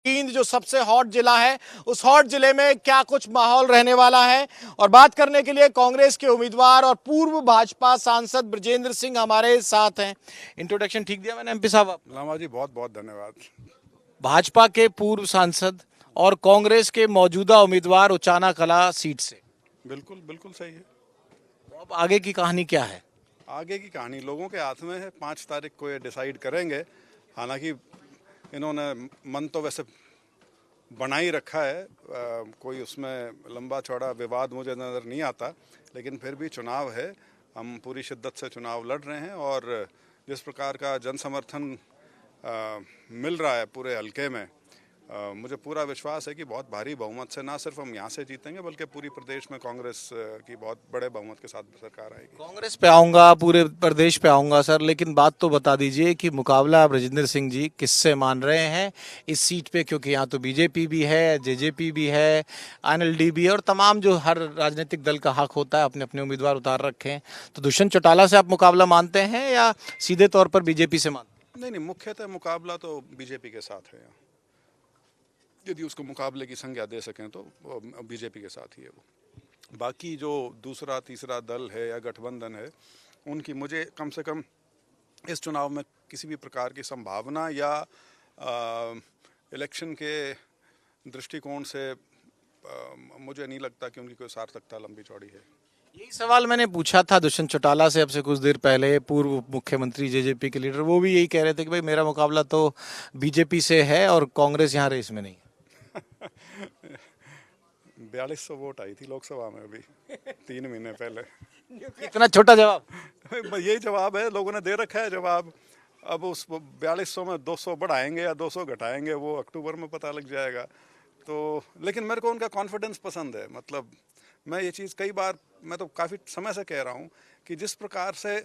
जींद जो सबसे हॉट जिला है, उस हॉट जिले में क्या कुछ माहौल रहने वाला है और बात करने के लिए कांग्रेस के उम्मीदवार और पूर्व भाजपा सांसद ब्रजेंद्र सिंह हमारे साथ हैं। इंट्रोडक्शन ठीक दिया मैंने एमपी साहब? लामा जी बहुत बहुत धन्यवाद। भाजपा के पूर्व सांसद और कांग्रेस के मौजूदा उम्मीदवार उचाना कला सीट से, बिल्कुल बिल्कुल सही है। तो अब आगे की कहानी क्या है? आगे की कहानी लोगों के हाथ में है। 5 तारीख को ये डिसाइड करेंगे। हालांकि इन्होंने मन तो वैसे बना ही रखा है, कोई उसमें लंबा चौड़ा विवाद मुझे नज़र नहीं आता, लेकिन फिर भी चुनाव है, हम पूरी शिद्दत से चुनाव लड़ रहे हैं और जिस प्रकार का जन समर्थन मिल रहा है पूरे हलके में, मुझे पूरा विश्वास है कि बहुत भारी बहुमत से ना सिर्फ हम यहाँ से जीतेंगे बल्कि पूरी प्रदेश में कांग्रेस की बहुत बड़े बहुमत के साथ सरकार आएगी। कांग्रेस पे आऊंगा, पूरे प्रदेश पे आऊंगा सर, लेकिन बात तो बता दीजिए कि मुकाबला ब्रजेंद्र सिंह जी किससे मान रहे हैं इस सीट पे, क्योंकि यहाँ तो बीजेपी भी है, जेजेपी भी है, एनएलडी भी है और तमाम जो हर राजनीतिक दल का हक होता है अपने अपने उम्मीदवार उतार रखे हैं। तो दुष्यंत चौटाला से आप मुकाबला मानते हैं या सीधे तौर पर बीजेपी से मानते हैं? नहीं, मुख्यतः मुकाबला तो बीजेपी के साथ है। यदि उसको मुकाबले की संज्ञा दे सकें तो बीजेपी के साथ ही है वो। बाकी जो दूसरा तीसरा दल है या गठबंधन है, उनकी मुझे कम से कम इस चुनाव में किसी भी प्रकार की संभावना या इलेक्शन के दृष्टिकोण से मुझे नहीं लगता कि उनकी कोई सार्थकता लंबी चौड़ी है। यही सवाल मैंने पूछा था दुष्यंत चौटाला से अब से कुछ देर पहले। पूर्व मुख्यमंत्री जेजेपी के लीडर वो भी यही कह रहे थे कि भाई मेरा मुकाबला तो बीजेपी से है और कांग्रेस यहाँ रेस में नहीं है। 4200 वोट आई थी लोकसभा में अभी 3 महीने पहले। इतना छोटा जवाब? यही जवाब है, लोगों ने दे रखा है जवाब। अब उस 4200 में 200 बढ़ाएंगे या 200 घटाएंगे वो अक्टूबर में पता लग जाएगा। तो लेकिन मेरे को उनका कॉन्फिडेंस पसंद है। मतलब मैं ये चीज़ कई बार, मैं तो काफ़ी समय से कह रहा हूँ कि जिस प्रकार से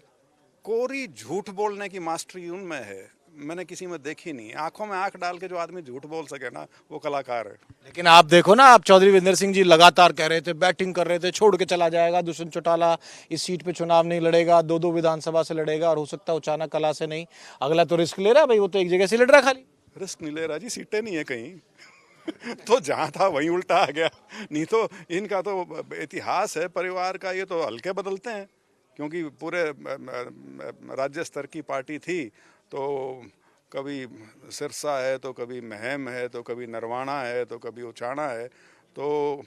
कोरी झूठ बोलने की मास्टरी उनमें है, मैंने किसी में देखी नहीं। आंखों में आंख डाल के जो आदमी झूठ बोल सके ना, वो कलाकार है। लेकिन आप देखो ना, आप चौधरी वीरेंद्र सिंह जी लगातार कह रहे थे, बैटिंग कर रहे थे, छोड़ के चला जाएगा दुष्यंत चौटाला, इस सीट पे चुनाव नहीं लड़ेगा, 2-2 विधानसभा से लड़ेगा और हो सकता है उचाना कला से नहीं। अगला तो रिस्क ले रहा है भाई, वो तो एक जगह से लड़ रहा खाली। रिस्क नहीं ले रहा जी, सीटें नहीं है कहीं। तो जहाँ था वहीं उल्टा आ गया। नहीं तो इनका तो इतिहास है परिवार का, ये तो हल्के बदलते हैं, क्योंकि पूरे राज्य स्तर की पार्टी थी तो कभी सिरसा है तो कभी महम है तो कभी नरवाना है तो कभी उचाना है, तो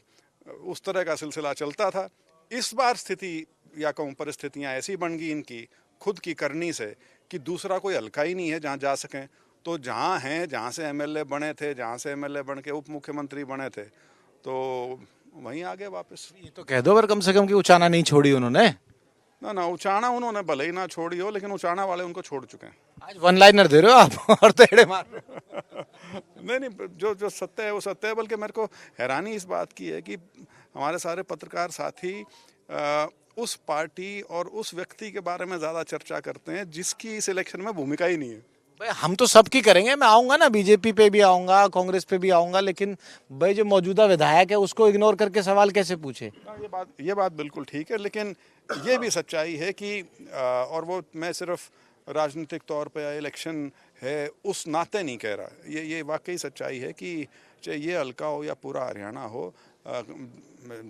उस तरह का सिलसिला चलता था। इस बार स्थिति या कहूँ परिस्थितियाँ ऐसी बन गई इनकी खुद की करनी से कि दूसरा कोई हल्का ही नहीं है जहाँ जा सकें। तो जहाँ हैं, जहाँ से एमएलए बने थे, जहाँ से एमएलए बन के उप मुख्यमंत्री बने थे, तो वहीं आ गए वापस। ये तो कह दो अगर कम से कम कि उचाना नहीं छोड़ी उन्होंने। ना उचाना उन्होंने भले ही ना छोड़ी हो, लेकिन उचाना वाले उनको छोड़ चुके हैं। आज वन लाइनर दे रहे हो आप और तेड़े मार रहे हो। नहीं, जो जो सत्य है वो सत्य है। बल्कि मेरे को हैरानी इस बात की है कि हमारे सारे पत्रकार साथी उस पार्टी और उस व्यक्ति के बारे में ज़्यादा चर्चा करते हैं जिसकी इस इलेक्शन में भूमिका ही नहीं है। भाई हम तो सबकी करेंगे, मैं आऊंगा ना, बीजेपी पे भी आऊंगा, कांग्रेस पे भी आऊंगा, लेकिन भाई जो मौजूदा विधायक है उसको इग्नोर करके सवाल कैसे पूछे? ये बात बिल्कुल ठीक है, लेकिन ये भी सच्चाई है कि और वो मैं सिर्फ राजनीतिक तौर पे या इलेक्शन है उस नाते नहीं कह रहा। ये वाकई सच्चाई है कि चाहे ये हल्का हो या पूरा हरियाणा हो,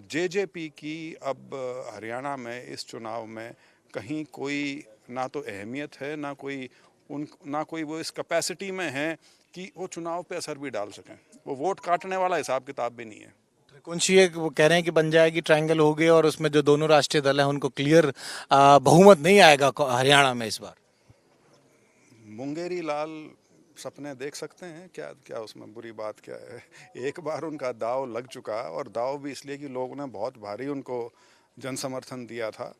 जेजेपी की अब हरियाणा में इस चुनाव में कहीं कोई ना तो अहमियत है, ना कोई वो इस कैपेसिटी में है कि वो चुनाव पे असर भी डाल सकें। वो वोट काटने वाला हिसाब किताब भी नहीं है। त्रिकोणीय वो कह रहे हैं कि बन जाएगी, ट्रायंगल हो गए और उसमें जो दोनों राष्ट्रीय दल हैं उनको क्लियर बहुमत नहीं आएगा हरियाणा में इस बार। मुंगेरी लाल सपने देख सकते हैं, क्या उसमें बुरी बात क्या है। एक बार उनका दाव लग चुका, और दाव भी इसलिए कि लोगों ने बहुत भारी उनको जन समर्थन दिया था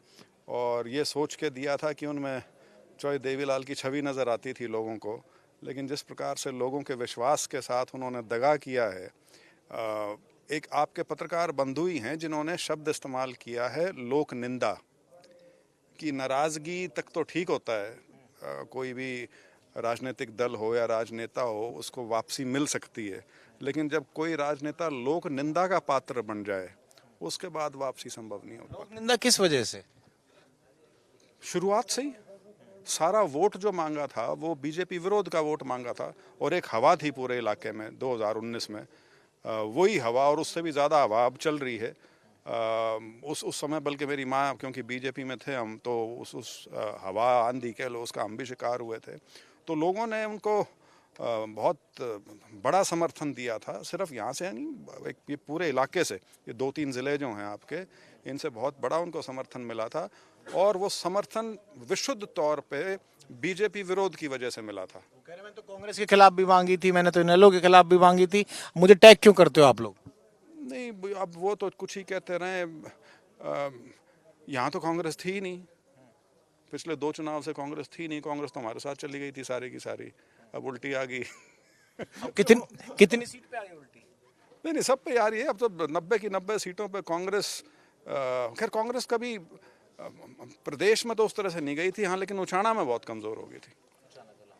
और ये सोच के दिया था कि उनमें चौधरी देवीलाल की छवि नज़र आती थी लोगों को। लेकिन जिस प्रकार से लोगों के विश्वास के साथ उन्होंने दगा किया है, एक आपके पत्रकार बंधु ही हैं जिन्होंने शब्द इस्तेमाल किया है लोक निंदा की। नाराज़गी तक तो ठीक होता है, कोई भी राजनीतिक दल हो या राजनेता हो उसको वापसी मिल सकती है, लेकिन जब कोई राजनेता लोक निंदा का पात्र बन जाए उसके बाद वापसी संभव नहीं होता। लोक निंदा किस वजह से? शुरुआत से ही सारा वोट जो मांगा था वो बीजेपी विरोध का वोट मांगा था, और एक हवा थी पूरे इलाके में 2019 में, वही हवा और उससे भी ज़्यादा हवा अब चल रही है। उस समय बल्कि मेरी माँ, क्योंकि बीजेपी में थे हम, तो उस हवा आंधी कह लो उसका हम भी शिकार हुए थे। तो लोगों ने उनको बहुत बड़ा समर्थन दिया था, सिर्फ यहाँ से नहीं, एक ये पूरे इलाके से, ये 2-3 ज़िले जो हैं आपके, इनसे बहुत बड़ा उनको समर्थन मिला था, और वो समर्थन विशुद्ध तौर पे बीजेपी विरोध की वजह से मिला था। कह रहे मैं तो कांग्रेस के खिलाफ भी मांगी थी, मैंने तो इनेलो के खिलाफ भी मांगी थी, मुझे टैग क्यों करते हो आप लोग? नहीं, अब वो तो कुछ ही कहते रहे, यहाँ तो कांग्रेस थी ही नहीं, पिछले 2 चुनाव से कांग्रेस थी नहीं, कांग्रेस तो हमारे साथ चली गई थी सारी की सारी, अब उल्टी आ गई। अब कितनी सीट पे आ गई उल्टी? नहीं, सब पे यार, ये अब तो 90 की 90 सीटों पे कांग्रेस, खैर कांग्रेस कभी प्रदेश में तो उस तरह से नहीं गई थी, हाँ, लेकिन उछाना में बहुत कमजोर हो गई थी।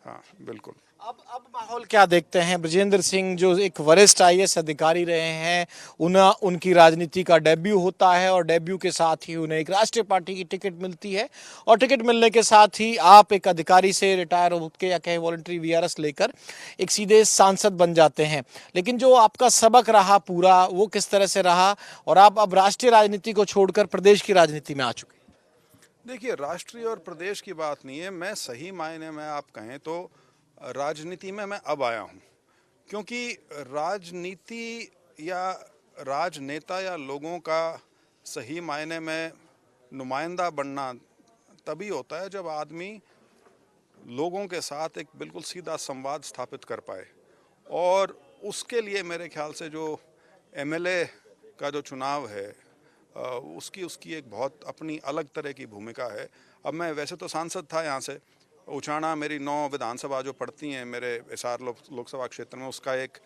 हाँ, बिल्कुल। अब माहौल क्या देखते हैं? ब्रजेंद्र सिंह जो एक वरिष्ठ आईएएस अधिकारी रहे हैं, उनकी राजनीति का डेब्यू होता है, और डेब्यू के साथ ही उन्हें एक राष्ट्रीय पार्टी की टिकट मिलती है, और टिकट मिलने के साथ ही आप एक अधिकारी से रिटायर होकर या कहें वॉलंटरी वीआरएस लेकर एक सीधे सांसद बन जाते हैं। लेकिन जो आपका सबक रहा पूरा, वो किस तरह से रहा, और आप अब राष्ट्रीय राजनीति को छोड़कर प्रदेश की राजनीति में आ चुके हैं? देखिए, राष्ट्रीय और प्रदेश की बात नहीं है, मैं सही मायने में आप कहें तो राजनीति में मैं अब आया हूँ, क्योंकि राजनीति या राजनेता या लोगों का सही मायने में नुमाइंदा बनना तभी होता है जब आदमी लोगों के साथ एक बिल्कुल सीधा संवाद स्थापित कर पाए, और उसके लिए मेरे ख्याल से जो एमएलए का जो चुनाव है, उसकी एक बहुत अपनी अलग तरह की भूमिका है। अब मैं वैसे तो सांसद था यहाँ से, उछाना मेरी 9 विधानसभा जो पड़ती हैं मेरे हिसार लोकसभा क्षेत्र में, उसका एक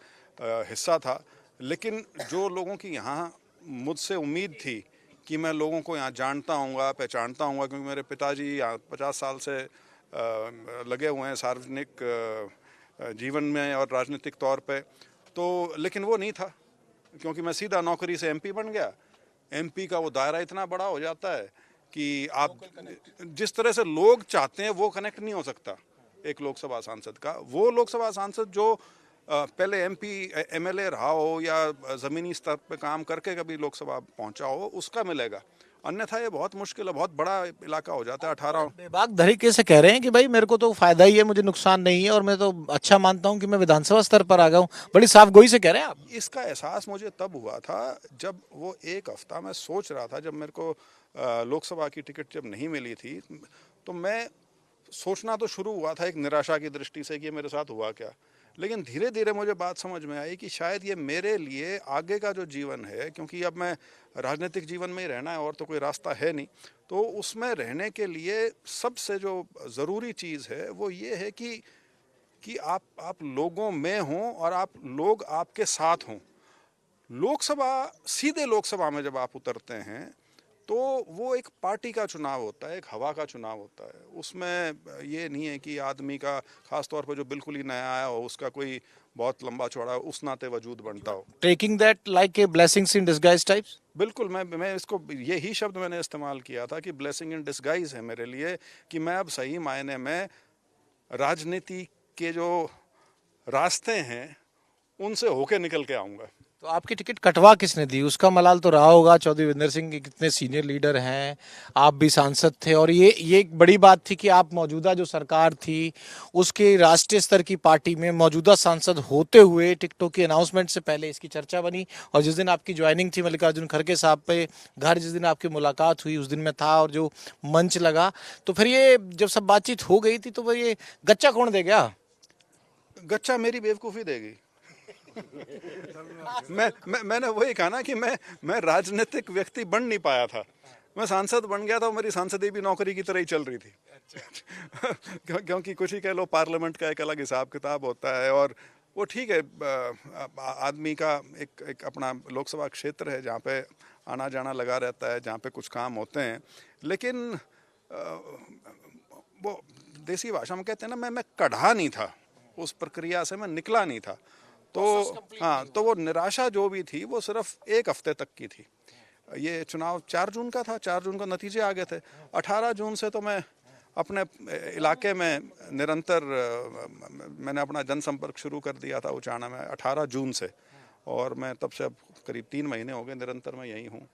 हिस्सा था, लेकिन जो लोगों की यहाँ मुझसे उम्मीद थी कि मैं लोगों को यहाँ जानता हूँगा, पहचानता हूँगा, क्योंकि मेरे पिताजी यहाँ 50 साल से लगे हुए हैं सार्वजनिक जीवन में और राजनीतिक तौर पे, तो लेकिन वो नहीं था, क्योंकि मैं सीधा नौकरी से एमपी बन गया। एमपी का वो दायरा इतना बड़ा हो जाता है कि आप जिस तरह से लोग चाहते हैं वो कनेक्ट नहीं हो सकता एक लोकसभा सांसद का। वो लोकसभा सांसद जो पहले एमपी एमएलए रहा हो या ज़मीनी स्तर पे काम करके कभी लोकसभा पहुंचा हो, उसका मिलेगा, अन्यथा ये बहुत मुश्किल है, बहुत बड़ा इलाका हो जाता है। 18 बेबाक तरीके से कह रहे हैं कि भाई मेरे को तो फायदा ही है, मुझे नुकसान नहीं है, और मैं तो अच्छा मानता हूं कि मैं विधानसभा स्तर पर आ गया हूं। बड़ी साफ गोई से कह रहे हैं आप। इसका एहसास मुझे तब हुआ था जब वो एक हफ्ता मैं सोच रहा था, जब मेरे को लोकसभा की टिकट जब नहीं मिली थी, तो मैं सोचना तो शुरू हुआ था एक निराशा की दृष्टि से कि मेरे साथ हुआ क्या, लेकिन धीरे धीरे मुझे बात समझ में आई कि शायद ये मेरे लिए आगे का जो जीवन है, क्योंकि अब मैं राजनीतिक जीवन में ही रहना है और तो कोई रास्ता है नहीं, तो उसमें रहने के लिए सबसे जो ज़रूरी चीज़ है वो ये है कि आप लोगों में हों और लोग आपके साथ हों। सीधे लोकसभा में जब आप उतरते हैं तो वो एक पार्टी का चुनाव होता है, एक हवा का चुनाव होता है। उसमें ये नहीं है कि आदमी का, खास तौर पर जो बिल्कुल ही नया आया हो, उसका कोई बहुत लंबा चौड़ा उस नाते वजूद बनता हो। Taking that like a blessings in disguise types. बिल्कुल, मैं इसको, यही शब्द मैंने इस्तेमाल किया था कि ब्लेसिंग इन डिस्गाइज है मेरे लिए, कि मैं अब सही मायने में राजनीति के जो रास्ते हैं उनसे होके निकल के आऊँगा। तो आपकी टिकट कटवा किसने दी? उसका मलाल तो रहा होगा, चौधरी वीरेंद्र सिंह के कितने सीनियर लीडर हैं, आप भी सांसद थे, और ये एक बड़ी बात थी कि आप मौजूदा जो सरकार थी उसके राष्ट्रीय स्तर की पार्टी में मौजूदा सांसद होते हुए टिकटों की अनाउंसमेंट से पहले इसकी चर्चा बनी, और जिस दिन आपकी ज्वाइनिंग थी मल्लिकार्जुन खड़गे साहब पे घर, जिस दिन आपकी मुलाकात हुई उस दिन में था, और जो मंच लगा, तो फिर ये जब सब बातचीत हो गई थी तो फिर ये गच्चा कौन दे गया? गच्चा मेरी बेवकूफ़ी देगी। मैंने वही कहा ना कि मैं राजनीतिक व्यक्ति बन नहीं पाया था। मैं सांसद बन गया था, मेरी सांसदी भी नौकरी की तरह ही चल रही थी। क्योंकि कुछ ही कह लो, पार्लियामेंट का एक अलग हिसाब किताब होता है, और वो ठीक है, आदमी का एक अपना लोकसभा क्षेत्र है जहाँ पे आना जाना लगा रहता है, जहाँ पे कुछ काम होते हैं, लेकिन वो देसी भाषा में कहते हैं ना, मैं कढ़ा नहीं था, उस प्रक्रिया से मैं निकला नहीं था। तो हाँ, तो वो निराशा जो भी थी वो सिर्फ एक हफ्ते तक की थी। ये चुनाव 4 जून का था, 4 जून को नतीजे आ गए थे। 18 जून से तो मैं अपने इलाके में निरंतर मैंने अपना जनसंपर्क शुरू कर दिया था उचाना में 18 जून से, और मैं तब से अब करीब 3 महीने हो गए निरंतर मैं यहीं हूँ।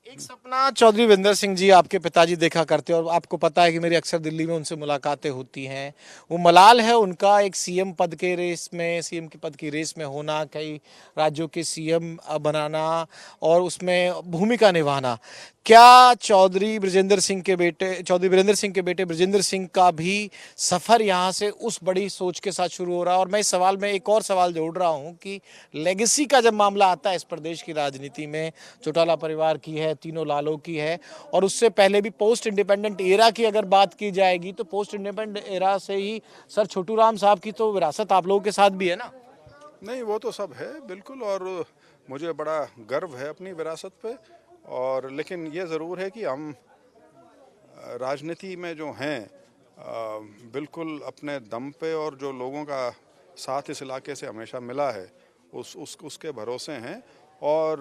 एक सपना चौधरी वीरेंद्र सिंह जी आपके पिताजी देखा करते हैं और आपको पता है कि मेरी अक्सर दिल्ली में उनसे मुलाकातें होती हैं। वो मलाल है उनका एक सीएम पद के रेस में, सीएम के पद की रेस में होना, कई राज्यों के सीएम बनाना और उसमें भूमिका निभाना। क्या चौधरी वीरेंद्र सिंह के बेटे ब्रजेंद्र सिंह का भी सफर यहाँ से उस बड़ी सोच के साथ शुरू हो रहा है? और मैं इस सवाल में एक और सवाल जोड़ रहा हूँ कि लेगेसी का जब मामला आता है इस प्रदेश की राजनीति में, चौटाला परिवार की है, तीनों लालों की है, और उससे पहले भी पोस्ट इंडिपेंडेंट एरा की अगर बात की जाएगी तो पोस्ट इंडिपेंडेंट एरा से ही सर छोटू राम साहब की तो विरासत आप लोगों के साथ भी है ना? नहीं, वो तो सब है बिल्कुल, और मुझे बड़ा गर्व है अपनी विरासत पे। और लेकिन ये ज़रूर है कि हम राजनीति में जो हैं बिल्कुल अपने दम पे, और जो लोगों का साथ इस इलाके से हमेशा मिला है उसके भरोसे हैं। और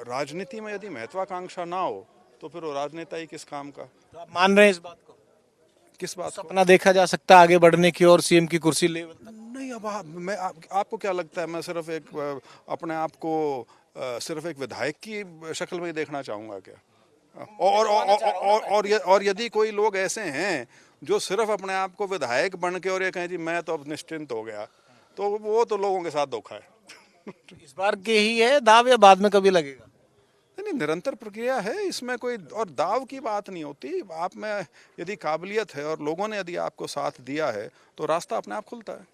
राजनीति में यदि महत्वाकांक्षा ना हो तो फिर वो राजनेता ही किस काम का। तो आप मान रहे हैं इस बात को? किस बात को? सपना देखा जा सकता है आगे बढ़ने की और सीएम की कुर्सी लेवल तक? नहीं, अब आपको क्या लगता है मैं सिर्फ एक अपने आप को सिर्फ एक विधायक की शक्ल में ही देखना चाहूँगा क्या? और यदि कोई लोग ऐसे हैं जो सिर्फ अपने आप को विधायक बन के और ये कहें जी मैं तो अब निश्चिंत हो गया, तो वो तो लोगों के साथ धोखा है। इस बार के ही है दाव या बाद में कभी लगेगा? नहीं, निरंतर प्रक्रिया है इसमें, कोई और दाव की बात नहीं होती। आप में यदि काबिलियत है और लोगों ने यदि आपको साथ दिया है तो रास्ता अपने आप खुलता है।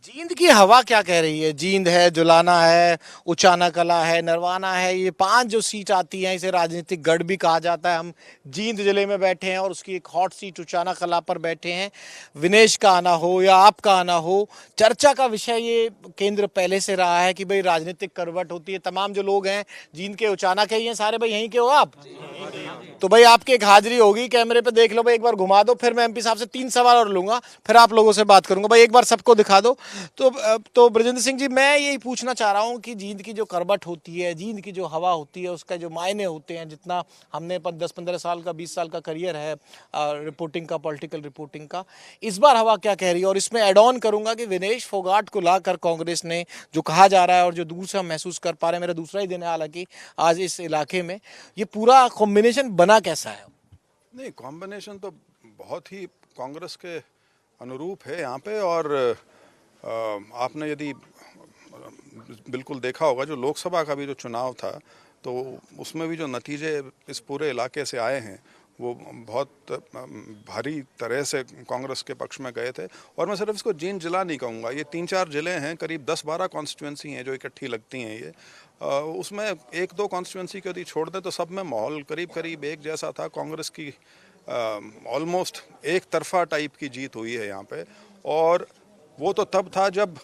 जींद की हवा क्या कह रही है? जींद है, जुलाना है, उचाना कला है, नरवाना है, ये 5 जो सीट आती हैं इसे राजनीतिक गढ़ भी कहा जाता है। हम जींद जिले में बैठे हैं और उसकी एक हॉट सीट उचाना कला पर बैठे हैं। विनेश का आना हो या आपका आना हो, चर्चा का विषय ये केंद्र पहले से रहा है कि भाई राजनीतिक करवट होती है। तमाम जो लोग हैं जींद के, उचाना के ही हैं सारे, भाई यहीं के हो आप? तो भाई आपकी एक हाजिरी होगी, कैमरे पे देख लो भाई, एक बार घुमा दो, फिर मैं एमपी साहब से 3 सवाल और लूंगा, फिर आप लोगों से बात करूंगा। भाई एक बार सबको दिखा दो। तो ब्रजेंद्र सिंह जी, मैं यही पूछना चाह रहा हूं कि जींद की जो करवट होती है, जींद की जो हवा होती है, उसका जो मायने होते हैं, जितना हमने 10-15 साल का, 20 साल का करियर है रिपोर्टिंग का, पॉलिटिकल रिपोर्टिंग का, इस बार हवा क्या कह रही है? और इसमें एड ऑन करूंगा कि विनेश फोगाट को लाकर कांग्रेस ने, जो कहा जा रहा है और जो दूर से हम महसूस कर पा रहे हैं, मेरा दूसरा ही दिन है हालांकि आज इस इलाके में, ये पूरा कॉम्बिनेशन बना कैसा है? नहीं, कॉम्बिनेशन तो बहुत ही कांग्रेस के अनुरूप है यहाँ पे। और आपने यदि बिल्कुल देखा होगा जो लोकसभा का भी जो चुनाव था, तो उसमें भी जो नतीजे इस पूरे इलाके से आए हैं वो बहुत भारी तरह से कांग्रेस के पक्ष में गए थे। और मैं सिर्फ इसको जींद जिला नहीं कहूँगा, ये 3-4 जिले हैं, करीब 10-12 कॉन्स्टिट्यूंसी हैं जो इकट्ठी लगती हैं ये। उसमें 1-2 कॉन्स्टिट्यूंसी को यदि छोड़ दें तो सब में माहौल करीब करीब एक जैसा था। कांग्रेस की ऑलमोस्ट एक तरफा टाइप की जीत हुई है यहाँ पे। और वो तो तब था जब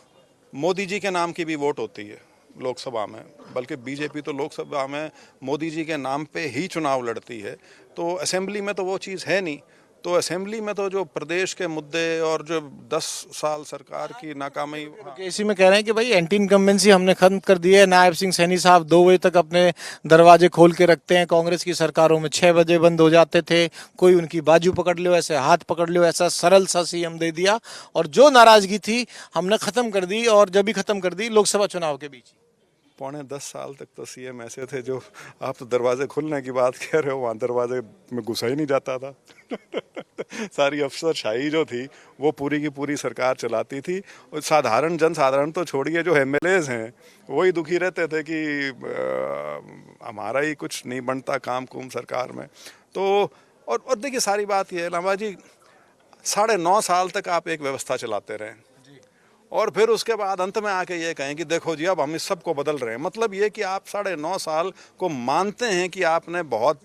मोदी जी के नाम की भी वोट होती है लोकसभा में, बल्कि बीजेपी तो लोकसभा में मोदी जी के नाम पे ही चुनाव लड़ती है। तो असेंबली में तो वो चीज़ है नहीं। तो असेंबली में तो जो प्रदेश के मुद्दे और जो 10 साल सरकार की नाकामी, इसी में कह रहे हैं कि भाई एंटी इनकम्बेंसी हमने खत्म कर दी है। नायब सिंह सैनी साहब 2 बजे तक अपने दरवाजे खोल के रखते हैं। कांग्रेस की सरकारों में 6 बजे बंद हो जाते थे। कोई उनकी बाजू पकड़ लो, ऐसे हाथ पकड़ लो, ऐसा सरल सा सीएम दे दिया, और जो नाराजगी थी हमने खत्म कर दी। और जब भी खत्म कर दी लोकसभा चुनाव के बीच। 10 साल तक तो सीएम ऐसे थे जो, आप तो दरवाजे खुलने की बात कह रहे हो, वहाँ दरवाजे में घुसा ही नहीं जाता था। सारी अफसरशाही जो थी वो पूरी की पूरी सरकार चलाती थी। और साधारण जनसाधारण तो छोड़िए, जो एमएलएज हैं वही दुखी रहते थे कि हमारा ही कुछ नहीं बनता काम कुम सरकार में। तो और देखिए सारी बात ये है लामा जी, 9.5 साल तक आप एक व्यवस्था चलाते रहे और फिर उसके बाद अंत में आके ये कहें कि देखो जी अब हम इस सब को बदल रहे हैं। मतलब ये कि आप 9.5 साल को मानते हैं कि आपने बहुत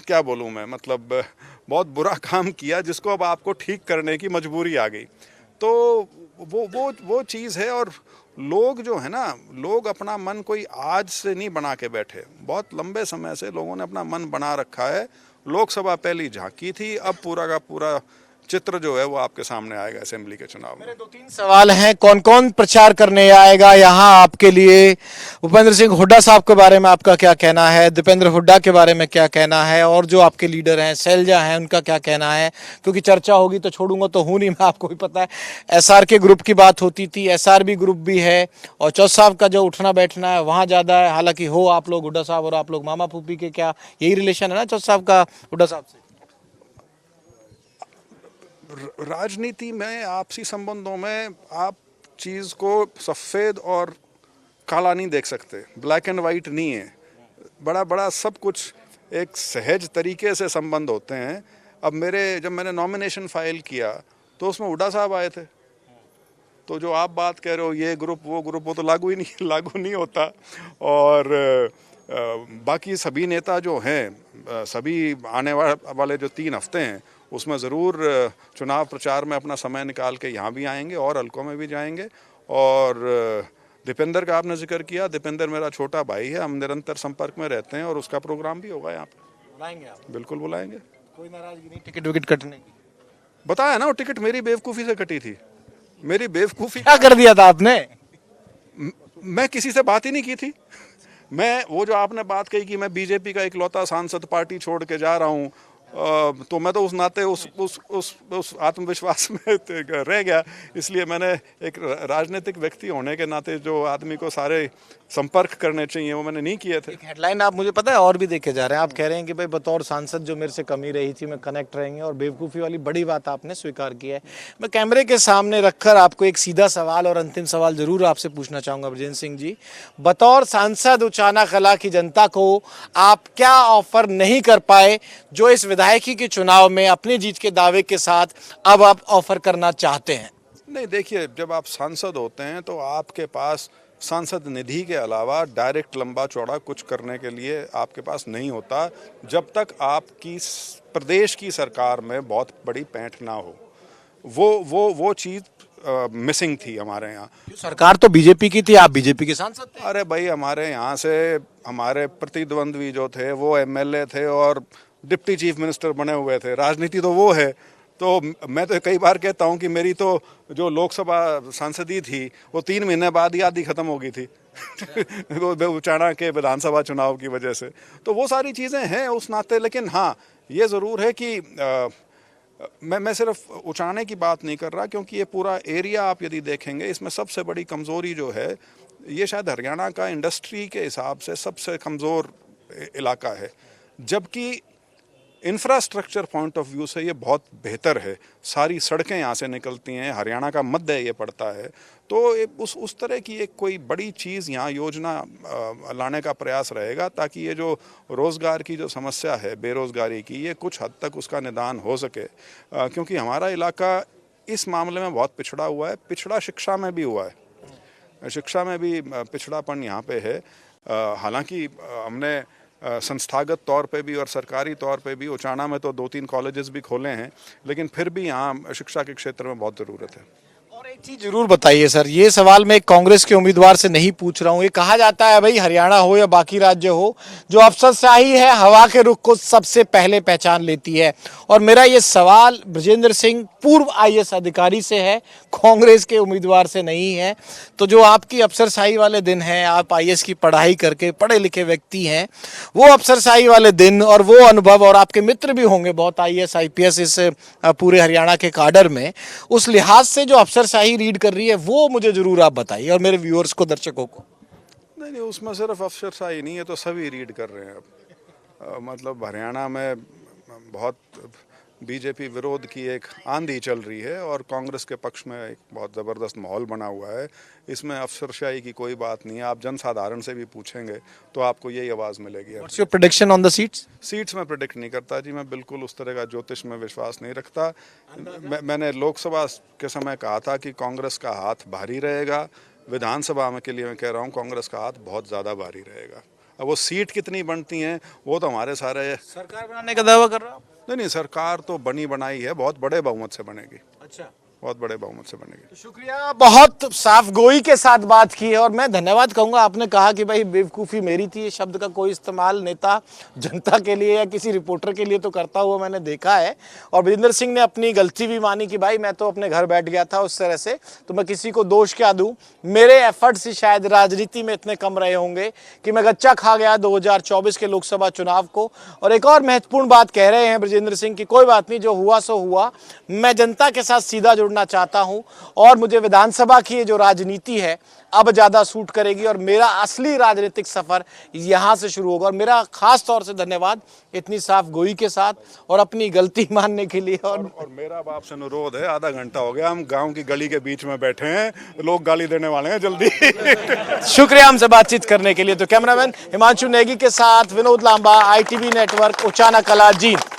क्या बोलूँ मैं, मतलब बहुत बुरा काम किया जिसको अब आपको ठीक करने की मजबूरी आ गई। तो वो चीज़ है। और लोग जो है ना, लोग अपना मन कोई आज से नहीं बना के बैठे, बहुत लंबे समय से लोगों ने अपना मन बना रखा है। लोकसभा पहली झांकी थी, अब पूरा का पूरा चित्र जो है वो आपके सामने आएगा असेंबली के चुनाव में। मेरे 2-3 सवाल हैं। कौन कौन प्रचार करने आएगा यहाँ आपके लिए? भूपेंद्र सिंह हुड्डा साहब के बारे में आपका क्या कहना है? दीपेंद्र हुड्डा के बारे में क्या कहना है? और जो आपके लीडर हैं शैलजा हैं, उनका क्या कहना है? क्योंकि चर्चा होगी तो छोड़ूंगा तो हूँ नहीं मैं, आपको भी पता है। एसआर के ग्रुप की बात होती थी, एसआरबी ग्रुप भी है, और चौथ साहब का जो उठना बैठना है वहाँ ज़्यादा है। हालांकि हो आप लोग हुड्डा साहब और आप लोग मामा फूफी के, क्या यही रिलेशन है ना चौथ साहब का हुड्डा साहब से? राजनीति में आपसी संबंधों में आप चीज़ को सफ़ेद और काला नहीं देख सकते, ब्लैक एंड वाइट नहीं है। बड़ा बड़ा सब कुछ एक सहज तरीके से संबंध होते हैं। अब जब मैंने नॉमिनेशन फाइल किया तो उसमें हुड्डा साहब आए थे, तो जो आप बात कह रहे हो ये ग्रुप वो ग्रुप, वो तो लागू नहीं होता। और बाकी सभी नेता जो हैं, सभी आने वाले जो 3 हफ्ते हैं उसमें ज़रूर चुनाव प्रचार में अपना समय निकाल के यहाँ भी आएंगे और हल्कों में भी जाएंगे। और दीपेंद्र का आपने जिक्र किया, दीपेंद्र मेरा छोटा भाई है, हम निरंतर संपर्क में रहते हैं और उसका प्रोग्राम भी होगा यहाँ पे। बुलाएंगे आप? बिल्कुल बुलाएंगे। कोई नाराजगी नहीं टिकट विकेट कटने की? बताया ना, वो टिकट मेरी बेवकूफ़ी से कटी थी। मेरी बेवकूफ़ी क्या कर दिया था आपने? मैं किसी से बात ही नहीं की थी। मैं वो जो आपने बात कही कि मैं बीजेपी का इकलौता सांसद पार्टी छोड़ के जा रहा हूँ, तो मैं तो उस नाते उस आत्मविश्वास में रह गया। इसलिए मैंने एक राजनीतिक व्यक्ति होने के नाते जो आदमी को सारे संपर्क करने चाहिए वो मैंने नहीं किए थे। एक हेडलाइन आप मुझे पता है और भी देखे जा रहे हैं। आप कह रहे हैं कि भाई बतौर सांसद जो मेरे से कमी रही थी मैं कनेक्ट रहेंगे, और बेवकूफ़ी वाली बड़ी बात आपने स्वीकार की है। मैं कैमरे के सामने रखकर आपको एक सीधा सवाल और अंतिम सवाल जरूर आपसे पूछना चाहूँगा ब्रजेंद्र सिंह जी। बतौर सांसद उचाना कला की जनता को आप क्या ऑफर नहीं कर पाए जो इस विधायकी के चुनाव में अपनी जीत के दावे के साथ अब आप ऑफर करना चाहते हैं? नहीं, देखिए, जब आप सांसद होते हैं तो आपके पास सांसद निधि के अलावा डायरेक्ट लंबा चौड़ा कुछ करने के लिए आपके पास नहीं होता, जब तक आपकी प्रदेश की सरकार में बहुत बड़ी पैंठ ना हो। वो चीज़ मिसिंग थी हमारे यहाँ। सरकार तो बीजेपी की थी, आप बीजेपी के सांसद थे। अरे भाई, हमारे यहाँ से हमारे प्रतिद्वंद्वी जो थे वो एमएलए थे और डिप्टी चीफ मिनिस्टर बने हुए थे। राजनीति तो वो है। तो मैं तो कई बार कहता हूँ कि मेरी तो जो लोकसभा सांसदी थी वो 3 महीने बाद ही आधी खत्म हो गई थी वो उचाना के विधानसभा चुनाव की वजह से। तो वो सारी चीज़ें हैं उस नाते। लेकिन हाँ, ये ज़रूर है कि मैं सिर्फ उचाने की बात नहीं कर रहा, क्योंकि ये पूरा एरिया आप यदि देखेंगे इसमें सबसे बड़ी कमज़ोरी जो है, ये शायद हरियाणा का इंडस्ट्री के हिसाब से सबसे कमज़ोर इलाका है, जबकि इंफ्रास्ट्रक्चर पॉइंट ऑफ व्यू से ये बहुत बेहतर है। सारी सड़कें यहाँ से निकलती हैं, हरियाणा का मध्य ये पड़ता है। तो उस तरह की एक कोई बड़ी चीज़ यहाँ योजना लाने का प्रयास रहेगा, ताकि ये जो रोज़गार की जो समस्या है, बेरोज़गारी की, ये कुछ हद तक उसका निदान हो सके। क्योंकि हमारा इलाका इस मामले में बहुत पिछड़ा हुआ है। पिछड़ा शिक्षा में भी हुआ है, शिक्षा में भी पिछड़ापन यहाँ पे है। हालांकि हमने संस्थागत तौर पे भी और सरकारी तौर पे भी उचाना में तो 2-3 कॉलेजेस भी खोले हैं, लेकिन फिर भी यहाँ शिक्षा के क्षेत्र में बहुत ज़रूरत है। और एक चीज जरूर बताइए सर, ये सवाल मैं कांग्रेस के उम्मीदवार से नहीं पूछ रहा हूँ। ये कहा जाता है भाई हरियाणा हो या बाकी राज्य हो, जो अफसरशाही है हवा के रुख को सबसे पहले पहचान लेती है। और मेरा ये सवाल ब्रजेंद्र सिंह पूर्व आईएएस अधिकारी से है, कांग्रेस के उम्मीदवार से नहीं है। तो जो आपकी अफसरशाही वाले दिन हैं, आप आईएएस की पढ़ाई करके पढ़े लिखे व्यक्ति हैं, वो अफसरशाही वाले दिन और वो अनुभव, और आपके मित्र भी होंगे बहुत आईएएस आईपीएस इस पूरे हरियाणा के काडर में, उस लिहाज से जो अफसरशाही रीड कर रही है वो मुझे जरूर आप बताइए, और मेरे व्यूअर्स को, दर्शकों को। नहीं, उसमें सिर्फ अफसरशाही नहीं है, तो सभी रीड कर रहे हैं अब। मतलब हरियाणा में बहुत बीजेपी विरोध की एक आंधी चल रही है और कांग्रेस के पक्ष में एक बहुत ज़बरदस्त माहौल बना हुआ है। इसमें अफसरशाही की कोई बात नहीं है। आप जनसाधारण से भी पूछेंगे तो आपको यही आवाज़ मिलेगी। What's your prediction on the seats में प्रेडिक्ट नहीं करता जी, मैं बिल्कुल उस तरह का ज्योतिष में विश्वास नहीं रखता। मैंने लोकसभा के समय कहा था कि कांग्रेस का हाथ भारी रहेगा। विधानसभा में के लिए मैं कह रहा हूँ कांग्रेस का हाथ बहुत ज़्यादा भारी रहेगा। अब वो सीट कितनी बनती हैं वो तो हमारे सारे सरकार बनाने का दावा कर रहा हूँ। नहीं, सरकार तो बनी बनाई है, बहुत बड़े बहुमत से बनेगी। अच्छा, बहुत बड़े बहुमत से बनेगी। शुक्रिया, बहुत साफ गोई के साथ बात की है। और मैं धन्यवाद कहूंगा, आपने कहा कि भाई बेवकूफ़ी मेरी थी, ये शब्द का कोई इस्तेमाल नेता जनता के लिए या किसी रिपोर्टर के लिए तो करता हुआ मैंने देखा है। और ब्रजेंद्र सिंह ने अपनी गलती भी मानी कि भाई मैं तो अपने घर बैठ गया था उस तरह से, तो मैं किसी को दोष क्या दूं, मेरे एफर्ट्स ही शायद राजनीति में इतने कम रहे होंगे कि मैं गच्चा खा गया 2024 के लोकसभा चुनाव को। और एक और महत्वपूर्ण बात कह रहे हैं ब्रजेंद्र सिंह की, कोई बात नहीं, जो हुआ सो हुआ, मैं जनता के साथ सीधा जुड़ना चाहता हूं और मुझे विधानसभा की जो राजनीति है अब ज्यादा सूट करेगी और मेरा असली राजनीतिक सफर यहां से शुरू होगा। और मेरा खास तौर से धन्यवाद इतनी साफ गोई के साथ और अपनी गलती मानने के लिए। और मेरा अब आपसे अनुरोध है, आधा घंटा हो गया हम गांव की गली के बीच में बैठे हैं, लोग गाली देने वाले हैं, जल्दी। शुक्रिया हमसे बातचीत करने के लिए। तो कैमरामैन हिमांशु नेगी के साथ विनोद लांबा, ITV नेटवर्क, उचाना कला, जींद।